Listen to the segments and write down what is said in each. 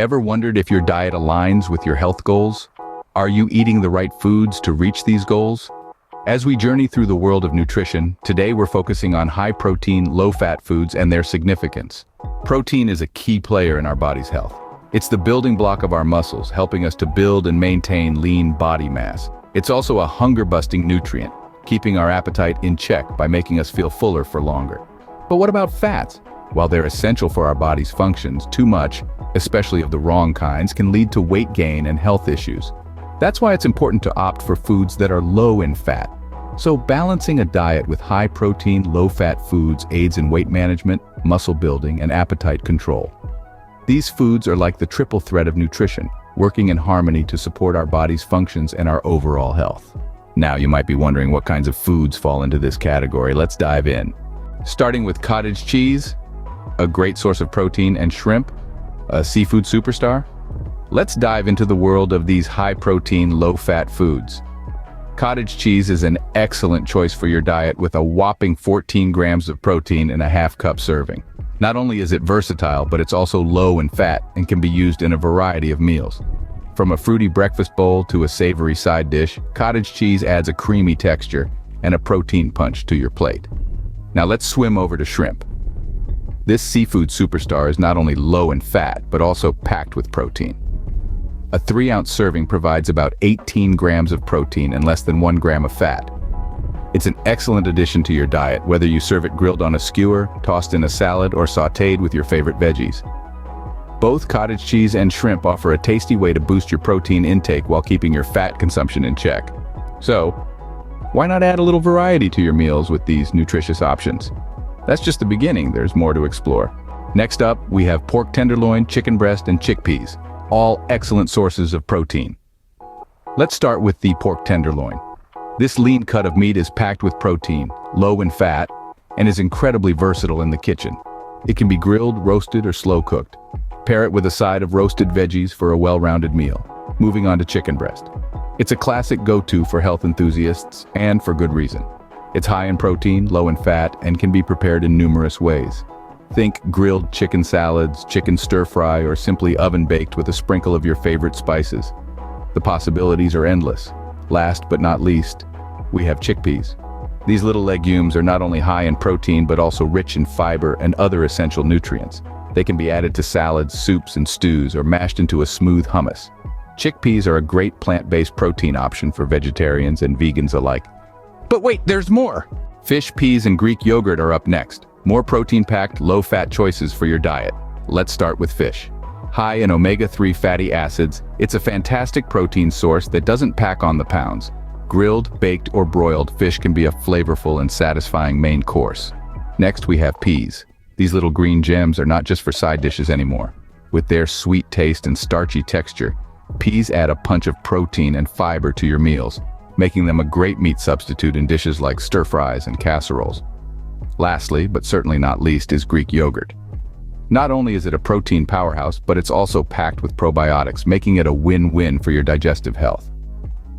Ever wondered if your diet aligns with your health goals? Are you eating the right foods to reach these goals? As we journey through the world of nutrition, today we're focusing on high-protein, low-fat foods and their significance. Protein is a key player in our body's health. It's the building block of our muscles, helping us to build and maintain lean body mass. It's also a hunger-busting nutrient, keeping our appetite in check by making us feel fuller for longer. But what about fats? While they're essential for our body's functions, too much, especially of the wrong kinds, can lead to weight gain and health issues. That's why it's important to opt for foods that are low in fat. So balancing a diet with high-protein, low-fat foods aids in weight management, muscle building, and appetite control. These foods are like the triple threat of nutrition, working in harmony to support our body's functions and our overall health. Now you might be wondering what kinds of foods fall into this category. Let's dive in. Starting with cottage cheese, a great source of protein, and shrimp, a seafood superstar. Let's dive into the world of these high-protein, low-fat foods. Cottage cheese is an excellent choice for your diet with a whopping 14 grams of protein in a half-cup serving. Not only is it versatile, but it's also low in fat and can be used in a variety of meals. From a fruity breakfast bowl to a savory side dish, cottage cheese adds a creamy texture and a protein punch to your plate. Now let's swim over to shrimp. This seafood superstar is not only low in fat, but also packed with protein. A 3-ounce serving provides about 18 grams of protein and less than 1 gram of fat. It's an excellent addition to your diet, whether you serve it grilled on a skewer, tossed in a salad, or sautéed with your favorite veggies. Both cottage cheese and shrimp offer a tasty way to boost your protein intake while keeping your fat consumption in check. So, why not add a little variety to your meals with these nutritious options? That's just the beginning, there's more to explore. Next up, we have pork tenderloin, chicken breast, and chickpeas, all excellent sources of protein. Let's start with the pork tenderloin. This lean cut of meat is packed with protein, low in fat, and is incredibly versatile in the kitchen. It can be grilled, roasted, or slow-cooked. Pair it with a side of roasted veggies for a well-rounded meal. Moving on to chicken breast. It's a classic go-to for health enthusiasts, and for good reason. It's high in protein, low in fat, and can be prepared in numerous ways. Think grilled chicken salads, chicken stir-fry, or simply oven-baked with a sprinkle of your favorite spices. The possibilities are endless. Last but not least, we have chickpeas. These little legumes are not only high in protein, but also rich in fiber and other essential nutrients. They can be added to salads, soups, and stews, or mashed into a smooth hummus. Chickpeas are a great plant-based protein option for vegetarians and vegans alike. But wait, there's more! Fish, peas, and Greek yogurt are up next. More protein-packed, low-fat choices for your diet. Let's start with fish. High in omega-3 fatty acids, it's a fantastic protein source that doesn't pack on the pounds. Grilled, baked, or broiled, fish can be a flavorful and satisfying main course. Next, we have peas. These little green gems are not just for side dishes anymore. With their sweet taste and starchy texture, peas add a punch of protein and fiber to your meals, making them a great meat substitute in dishes like stir-fries and casseroles. Lastly, but certainly not least, is Greek yogurt. Not only is it a protein powerhouse, but it's also packed with probiotics, making it a win-win for your digestive health.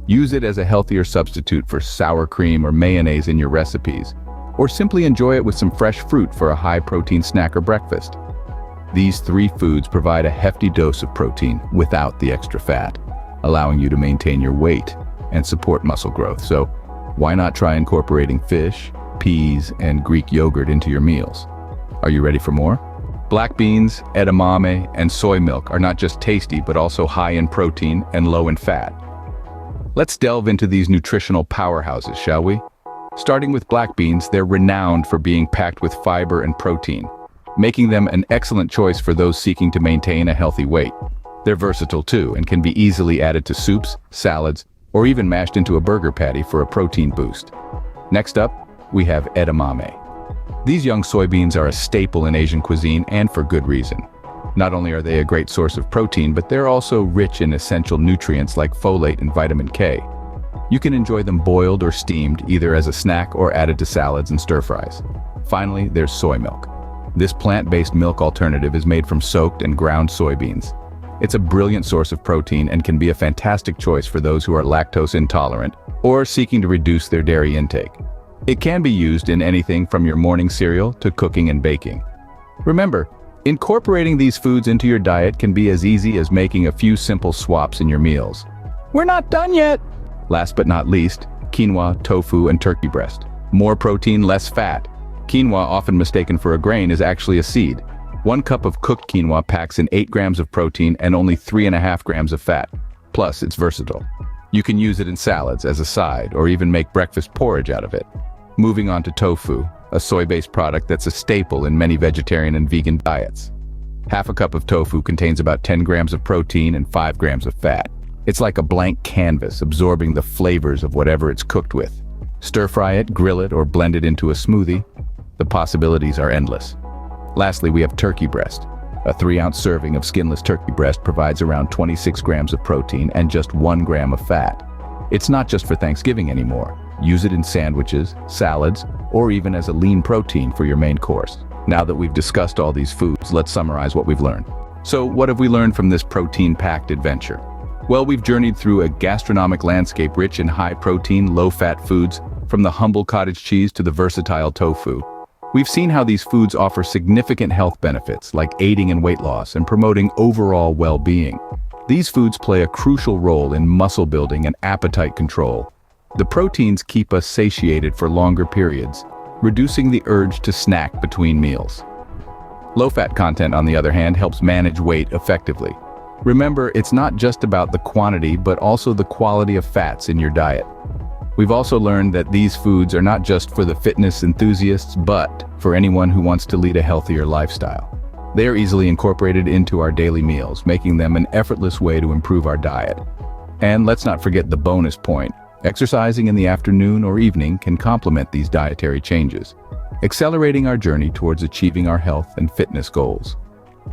Use it as a healthier substitute for sour cream or mayonnaise in your recipes, or simply enjoy it with some fresh fruit for a high-protein snack or breakfast. These 3 foods provide a hefty dose of protein without the extra fat, allowing you to maintain your weight and support muscle growth. So, why not try incorporating fish, peas, and Greek yogurt into your meals? Are you ready for more? Black beans, edamame, and soy milk are not just tasty, but also high in protein and low in fat. Let's delve into these nutritional powerhouses, shall we? Starting with black beans, they're renowned for being packed with fiber and protein, making them an excellent choice for those seeking to maintain a healthy weight. They're versatile too, and can be easily added to soups, salads, or even mashed into a burger patty for a protein boost. Next up, we have edamame. These young soybeans are a staple in Asian cuisine, and for good reason. Not only are they a great source of protein, but they're also rich in essential nutrients like folate and vitamin K. You can enjoy them boiled or steamed, either as a snack or added to salads and stir-fries. Finally, there's soy milk. This plant-based milk alternative is made from soaked and ground soybeans. It's a brilliant source of protein and can be a fantastic choice for those who are lactose intolerant or seeking to reduce their dairy intake. It can be used in anything from your morning cereal to cooking and baking. Remember, Incorporating these foods into your diet can be as easy as making a few simple swaps in your meals. We're not done yet! Last but not least, quinoa, tofu, and turkey breast. More protein, less fat. Quinoa, often mistaken for a grain, is actually a seed. 1 cup of cooked quinoa packs in 8 grams of protein and only 3.5 grams of fat. Plus, it's versatile. You can use it in salads as a side, or even make breakfast porridge out of it. Moving on to tofu, a soy-based product that's a staple in many vegetarian and vegan diets. Half a cup of tofu contains about 10 grams of protein and 5 grams of fat. It's like a blank canvas, absorbing the flavors of whatever it's cooked with. Stir-fry it, grill it, or blend it into a smoothie. The possibilities are endless. Lastly, we have turkey breast. A 3-ounce serving of skinless turkey breast provides around 26 grams of protein and just 1 gram of fat. It's not just for Thanksgiving anymore. Use it in sandwiches, salads, or even as a lean protein for your main course. Now that we've discussed all these foods, let's summarize what we've learned. So, what have we learned from this protein-packed adventure? Well, we've journeyed through a gastronomic landscape rich in high-protein, low-fat foods, from the humble cottage cheese to the versatile tofu. We've seen how these foods offer significant health benefits, like aiding in weight loss and promoting overall well-being. These foods play a crucial role in muscle building and appetite control. The proteins keep us satiated for longer periods, reducing the urge to snack between meals. Low-fat content, on the other hand, helps manage weight effectively. Remember, it's not just about the quantity, but also the quality of fats in your diet. We've also learned that these foods are not just for the fitness enthusiasts, but for anyone who wants to lead a healthier lifestyle. They are easily incorporated into our daily meals, making them an effortless way to improve our diet. And let's not forget the bonus point. Exercising in the afternoon or evening can complement these dietary changes, accelerating our journey towards achieving our health and fitness goals.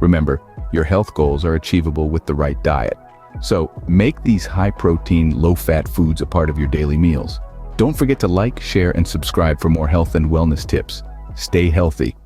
Remember, your health goals are achievable with the right diet. So, make these high-protein, low-fat foods a part of your daily meals. Don't forget to like, share, and subscribe for more health and wellness tips. Stay healthy.